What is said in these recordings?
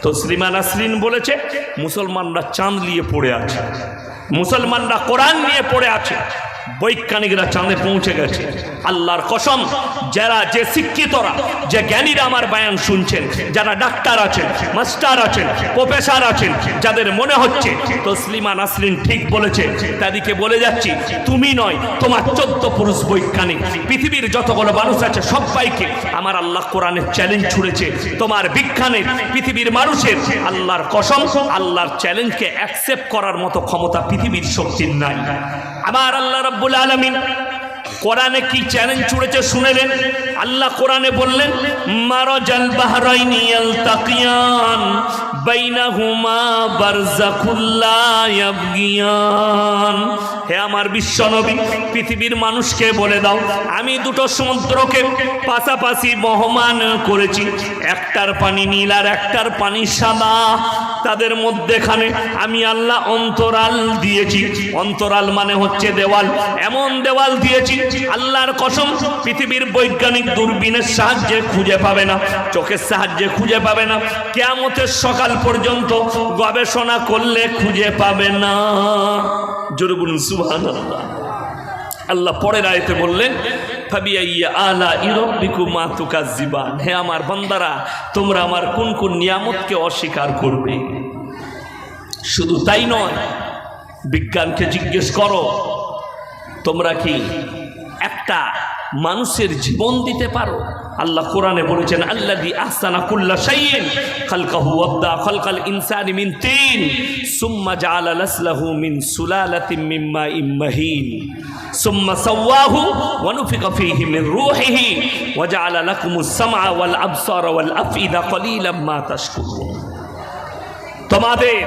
তসলিমা নাসরিন বলেছে মুসলমানরা চাঁদ নিয়ে পড়ে আছে, মুসলমানরা কোরআন নিয়ে পড়ে আছে, বৈজ্ঞানিকরা চাঁদে পৌঁছে গেছে। আল্লাহর কসম, যারা যে শিক্ষিতরা, যে জ্ঞানীরা আমার বয়ান শুনছেন, যারা ডাক্তার আছেন, মাস্টার আছেন, প্রফেসর আছেন, যাদের মনে হচ্ছে তসলিমা নাসরিন ঠিক বলেছে, তাদেরকে বলে যাচ্ছি তুমি নয়, তোমার 14 পুরুষ বৈজ্ঞানিক, পৃথিবীর যতগুলো মানুষ আছে সবাইকে আমার আল্লাহ কোরআনের চ্যালেঞ্জ ছুড়েছে। তোমার বিজ্ঞানের, পৃথিবীর মানুষের, আল্লাহর কসম, আল্লাহর চ্যালেঞ্জকে অ্যাকসেপ্ট করার মতো ক্ষমতা পৃথিবীর শক্তির নাই। আমার আল্লাহ রাব্বুল আলামিন কোরআনে কি চ্যালেঞ্জ ছুড়েছে শুনেলেন? আল্লাহ কোরআনে বললেন মারাজাল বাহরাইনি ইয়ালতাকিয়ান বাইনাহুমা বারযাখুল লা ইয়াবগিয়ান। হে আমার বিশ্বনবী, পৃথিবীর মানুষকে বলে দাও আমি দুটো সমুদ্রকে পাশাপাশি বহমান করেছি, একটার পানি নীল আর একটার পানি সাদা, তাদের মধ্যেখানে আমি আল্লাহ অন্তরাল দিয়েছি। অন্তরাল মানে হচ্ছে দেওয়াল, এমন দেওয়াল দিয়েছি আল্লাহর কসম পৃথিবীর বৈজ্ঞানিক দূরবীনের সাহায্যে খুঁজে পাবে না, চোখের সাহায্যে খুঁজে পাবে না, কিয়ামতের সকাল পর্যন্ত গবেষণা করলে খুঁজে পাবে না। জোরে বলুন সুবহানাল্লাহ। আল্লাহ পরের আয়াতে বললেন ফাবিআইয়ি আলাኢ রাব্বিকুমা তুকাজ্জিবান। হে আমার বান্দারা, তোমরা আমার কোন কোন নিয়ামতকে অস্বীকার করবে? শুধু তাই নয়, বিজ্ঞানকে জিজ্ঞেস করো তোমরা কি একটা মানুষের জীবন দিতে পারো? আল্লাহ কোরআনে বলেছেন আল্লাযী আহসানা কুল্লা শাইইন খালকাহু ওয়াবদা খালকাল ইনসানি মিন তিন সুম্মা জাআলা লাসলাহু মিন সুলালাতিন মিন মাইন মাহিন সুম্মা সাওয়াহু ওয়া নুফিকা ফীহি মিন রূহিহি ওয়া জাআলা লাকুমুস সামআ ওয়াল আবসারা ওয়াল আফইদা কলিলাম মা তাশকুরুন। তোমাদের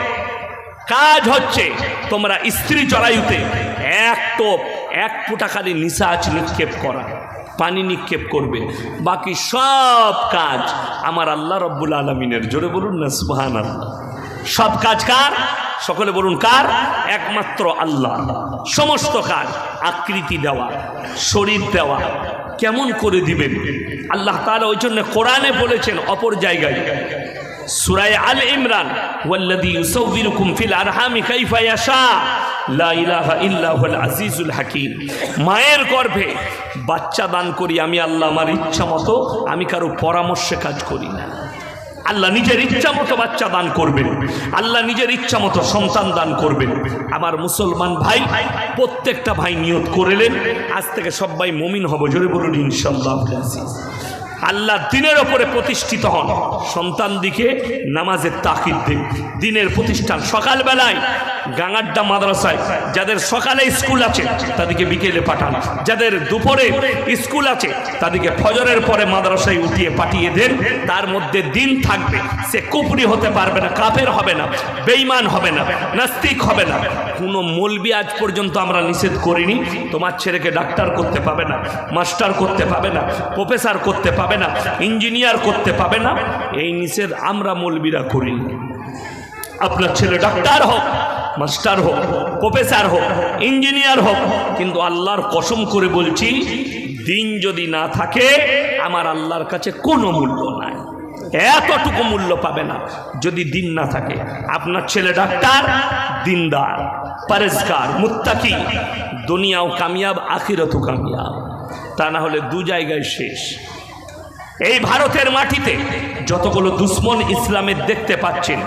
কাজ হচ্ছে তোমরা স্ত্রী জরায়ুতে এক ফোঁটা খালি নিশাচ নিক্ষেপ করা, পানি নিক্ষেপ করবে, বাকি সব কাজ আমার আল্লাহ রব্বুল আলামিনের। জোরে বলুন না সুবহানাল্লাহ। সব কাজ কার? সকলে বলুন কার? একমাত্র আল্লাহ। সমস্ত কাজ, আকৃতি দেওয়া, শরীর দেওয়া, কেমন করে দিবেন আল্লাহ তাআলা ওই জন্য কোরআনে বলেছেন অপর জায়গায় সূরা আল ইমরান ওয়াল্লাযী ইউসাউবিরুকুম ফিল আরহামি কাইফা ইয়াশা লা ইলাহা ইল্লা হুয়াল আজিজুল হাকীম। মায়ের গর্ভে বাচ্চা দান করি আমি আল্লাহ আমার ইচ্ছা মতো, আমি কারো পরামর্শে কাজ করি না। আল্লাহ নিজের ইচ্ছা মতো বাচ্চা দান করবেন, আল্লাহ নিজের ইচ্ছা মতো সন্তান দান করবেন। আমার মুসলমান ভাই, প্রত্যেকটা ভাই নিয়ত করলেন আজ থেকে সবাই মুমিন হব। জোরে বলুন ইনশাআল্লাহ। আল্লাহ দিনের ওপরে প্রতিষ্ঠিত হন, সন্তান দিকে নামাজের তাকিদ দেন, দিনের প্রতিষ্ঠান। সকালবেলায় গাঙ্গাড্ডা মাদ্রাসায় যাদের সকালে স্কুল আছে তাদেরকে বিকেলে পাঠান, যাদের দুপুরে স্কুল আছে তাদেরকে ফজরের পরে মাদ্রাসায় উঠিয়ে পাঠিয়ে দেন। তার মধ্যে দিন থাকবে, সে কুফরি হতে পারবে না, কাফের হবে না, বেঈমান হবে না, নাস্তিক হবে না। কোনো মৌলবি আজ পর্যন্ত আমরা নিষেধ করিনি তোমার ছেলেকে ডাক্তার করতে পাবে না, মাস্টার করতে পাবে না, প্রফেসর করতে পাবে না, ইঞ্জিনিয়ার করতে পাবে না, এই নিষেধ আমরা মৌলবিরা করিনি। আপনার ছেলে ডাক্তার হোক, মাস্টার হোক, প্রফেসর হোক, ইঞ্জিনিয়ার হোক, কিন্তু আল্লাহর কসম করে বলছি দিন যদি না থাকে আমার আল্লাহর কাছে কোনো মূল্য নাই, এতটুকু মূল্য পাবে না যদি দিন না থাকে। আপনার ছেলে ডাক্তার, দিনদার, পরেজগার, মুত্তাকি, দুনিয়াও কামিয়াব, আখিরাতও কামিয়াব, তা না হলে দু জায়গায় শেষ। এই ভারতের মাটিতে যতগুলো দুশ্মন ইসলামের দেখতে পাচ্ছেন,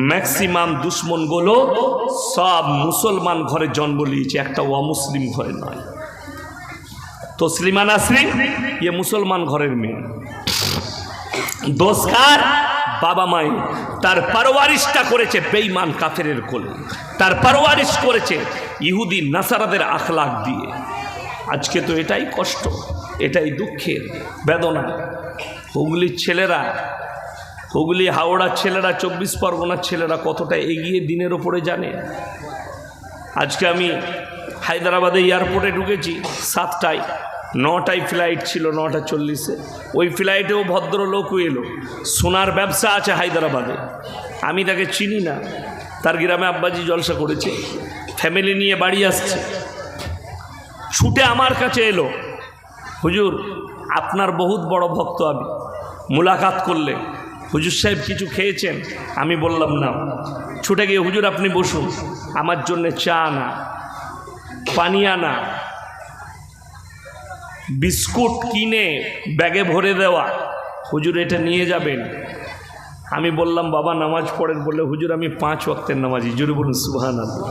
ম্যাক্সিমাম দুশ্মনগুলো সব মুসলমান ঘরে জন্ম নিয়েছে, একটা অমুসলিম ঘরে নয়। তসলিমা নাসরিন ये মুসলমান ঘরের মেয়ে। দোষ কার? বাবা মায়ের। তার পরওয়ারিশটা করেছে বেঈমান কাফেরের কোলে, তার পরওয়ারিশ করেছে ইহুদি নাসারাদের আখলাক দিয়ে। আজকে তো এটাই কষ্ট, এটাই দুঃখের বেদনা। হুগলির ছেলেরা, হুগলি হাওড়ার ছেলেরা, 24 পরগনার ছেলেরা কতটা এগিয়ে দিনের ওপরে জানে। আজকে আমি হায়দ্রাবাদে এয়ারপোর্টে ঢুকেছি 7টায়, 9টায় ফ্লাইট ছিল, 9:40-এ। ওই ফ্লাইটেও ভদ্রলোকও এলো, সোনার ব্যবসা আছে হায়দ্রাবাদে। আমি তাকে চিনি না, তার গ্রামে আব্বাজি জলসা করেছে, ফ্যামিলি নিয়ে বাড়ি আসছে, ছুটে আমার কাছে এলো, হুজুর আপনার বহুত বড় ভক্ত, আমি মুলাকাত করলে হুজুর সাহেব কিছু খেয়েছেন? আমি বললাম না। ছুটে গিয়ে, হুজুর আপনি বসুন, আমার জন্যে চা না, পানি আনা, বিস্কুট কিনে ব্যাগে ভরে দেওয়া, হুজুর এটা নিয়ে যাবেন। আমি বললাম বাবা নামাজ পড়েন? বললে হুজুর আমি 5 ওয়াক্তের নামাজি। জোরে বলুন সুবহানাল্লাহ।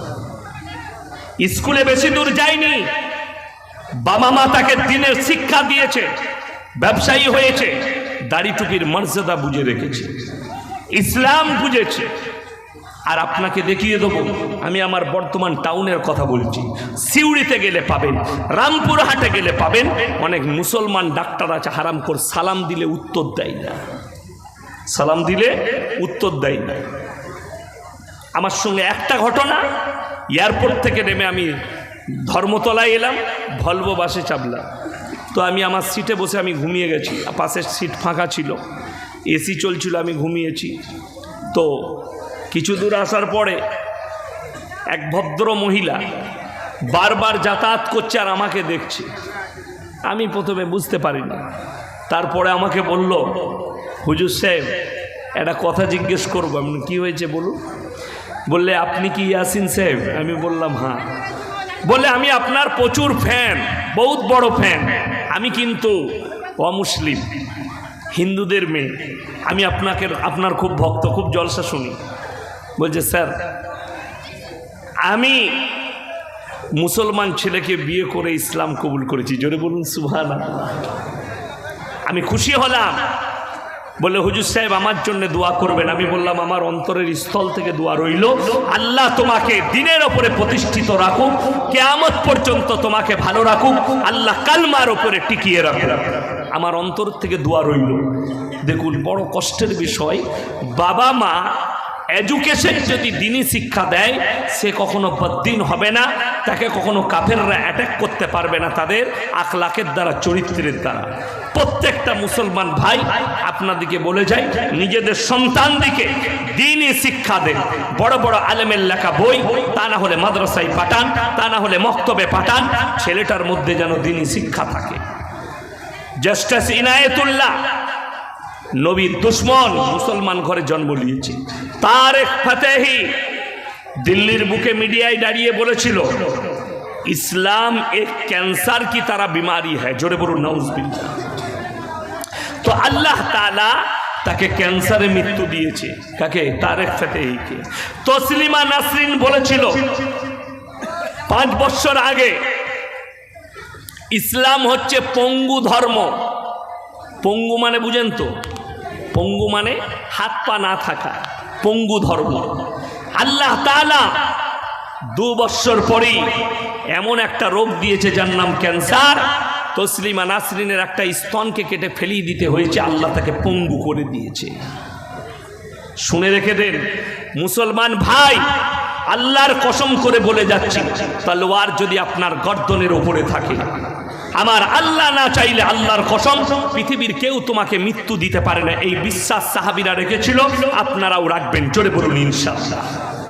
স্কুলে বেশি দূর যায়নি, বাবা মা তাকে দিনের শিক্ষা দিয়েছে, ব্যবসায়ী হয়েছে, দাড়ি টুপির মর্যাদা বুঝে রেখেছে, ইসলাম বুঝেছে। আর আপনাকে দেখিয়ে দেবো, আমি আমার বর্তমান টাউনের কথা বলছি, সিউড়িতে গেলে পাবেন, রামপুরহাটে গেলে পাবেন, অনেক মুসলমান ডাক্তার আছে হারামখোর, সালাম দিলে উত্তর দেয় না, সালাম দিলে উত্তর দেয় না। আমার সঙ্গে একটা ঘটনা, এয়ারপোর্ট থেকে নেমে আমি ধর্মতলায় এলাম, ভলভো বাসে চাপলাম। তো আমি আমার সিটে বসে আমি ঘুমিয়ে গেছি, পাশের সিট ফাঁকা ছিল, এসি চলছিল, আমি ঘুমিয়েছি। তো কিছু দূর আসার পরে এক ভদ্র মহিলা বারবার যাতায়াত করছে আর আমাকে দেখছে। আমি প্রথমে বুঝতে পারিনি, তারপরে আমাকে বলল, হুজুর সাহেব একটা কথা জিজ্ঞেস করবো। আমি কি হয়েছে বলুন? বললে আপনি কি ইয়াসিন সাহেব? আমি বললাম হ্যাঁ। বলে আমি আপনার প্রচুর ফ্যান, বহুত বড় ফ্যান। আমি কিন্তু অমুসলিম, হিন্দুদের মেয়ে, আমি আপনার খুব ভক্ত, খুব জলসা শুনি। বলছে স্যার আমি মুসলমান ছেলেকে বিয়ে করে ইসলাম কবুল করেছি। জোরে বলুন সুবহানাল্লাহ। আমি খুশি হলাম। বলে হুজুর সাহেব আমার জন্য দোয়া করবেন। আমি বললাম আমার অন্তরের স্থল থেকে দোয়া রইল, আল্লাহ তোমাকে দিনের ওপরে প্রতিষ্ঠিত রাখুক, কিয়ামত পর্যন্ত তোমাকে ভালো রাখুক, আল্লাহ কালমার ওপরে টিকিয়ে রাখুক, আমার অন্তর থেকে দোয়া রইল। দেখুন বড় কষ্টের বিষয়, বাবা মা এডুকেশন যদি দিনী শিক্ষা দেয়, সে কখনো বদ্দিন হবে না, তাকে কখনো কাফেররা অ্যাটাক করতে পারবে না তাদের আখলাকের দ্বারা, চরিত্রের দ্বারা। প্রত্যেকটা মুসলমান ভাই আপনাদেরকে বলে যাই, নিজেদের সন্তানদিকে দিনী শিক্ষা দেন। বড় বড় আলেমের লেখা বই, তা না হলে মাদ্রাসায় পাঠান, তা না হলে মক্তবে পাঠান, ছেলেটার মধ্যে যেন দিনী শিক্ষা থাকে। জাস্টিস ইনায়েতুল্লাহ নবীর দুশ্মন, মুসলমান ঘরে জন্ম নিয়েছে। তারেক ফাতেহি দিল্লির বুকে মিডিয়ায় দাঁড়িয়ে বলেছিল, ইসলাম এক ক্যান্সার কি তারা বিমারি হ্যায়। জোরে বলুন নাউজুবিল্লাহ। তো আল্লাহ তাআলা তাকে ক্যান্সারে মৃত্যু দিয়েছে। কাকে? তারেক ফাতেহিকে। তসলিমা নাসরিন বলেছিল 5 বছর আগে, ইসলাম হচ্ছে পঙ্গু ধর্ম। পঙ্গু মানে বুঝেন তো? পঙ্গু মানে হাত পা না থাকা, পঙ্গু ধর্ম। আল্লাহ তাআলা 2 বছর পরেই এমন একটা রোগ দিয়েছে যার নাম ক্যান্সার। তসলিমা নাসরিনের একটা স্তনকে কেটে ফেলিয়ে দিতে হয়েছে, আল্লাহ তাকে পঙ্গু করে দিয়েছে। শুনে রেখে দেন মুসলমান ভাই, আল্লাহর কসম করে বলে যাচ্ছি, তলোয়ার যদি আপনার গর্দনের উপরে থাকে, আমার আল্লাহ না চাইলে, আল্লাহর কসম, পৃথিবীর কেউ তোমাকে মৃত্যু দিতে পারে না। এই বিশ্বাস সাহাবীরা রেখেছিল, আপনারাও রাখবেন। জোরে বলুন ইনশাআল্লাহ।